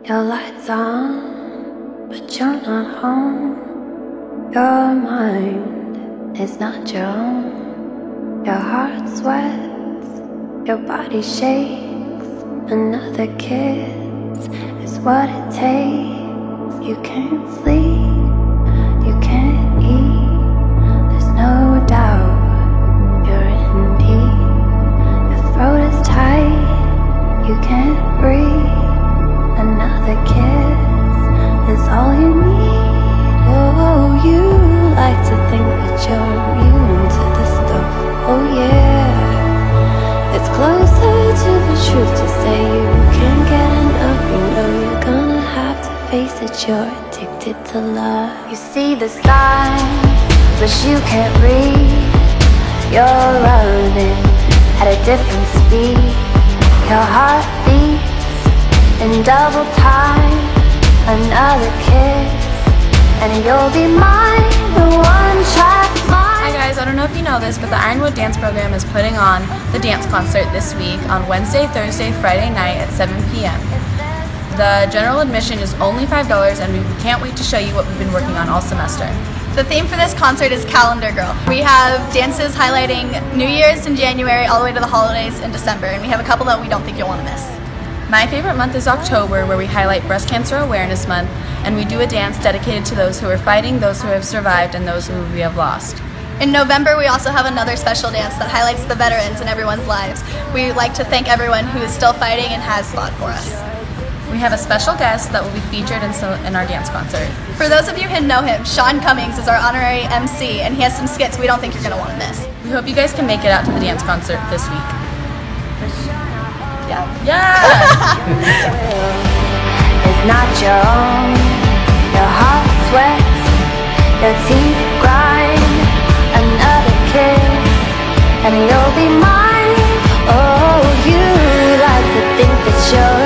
Your lights on, but you're not home. Your mind is not your own. Your heart sweats, your body shakes. Another kiss is what it takes. You can't sleep, you can't eat. There's no doubt you're in deep. Your throat is tight, you can't breathe. Another kiss is all you need. Oh, you like to think that you're immune to this stuff. Oh yeah, it's closer to the truth to say you can't get enough. You know you're gonna have to face it. You're addicted to love. You see the signs, but you can't read. You're running at a different speed. Your heart beats in double time. Another kiss and you'll be mine. The one track mind. Hi guys, I don't know if you know this, but the Ironwood Dance Program is putting on the dance concert this week on Wednesday, Thursday, Friday night at 7 p.m. The general admission is only $5 and we can't wait to show you what we've been working on all semester. The theme for this concert is Calendar Girl. We have dances highlighting New Year's in January all the way to the holidays in December, and we have a couple that we don't think you'll want to miss. My favorite month is October, where we highlight Breast Cancer Awareness Month, and we do a dance dedicated to those who are fighting, those who have survived, and those who we have lost. In November, we also have another special dance that highlights the veterans in everyone's lives. We like to thank everyone who is still fighting and has fought for us. We have a special guest that will be featured in our dance concert. For those of you who know him, Sean Cummings is our honorary MC, and he has some skits we don't think you're going to want to miss. We hope you guys can make it out to the dance concert this week. Yeah! It's not your own. Your heart sweats, your teeth grind. Another kiss and you'll be mine. Oh, you like to think that you're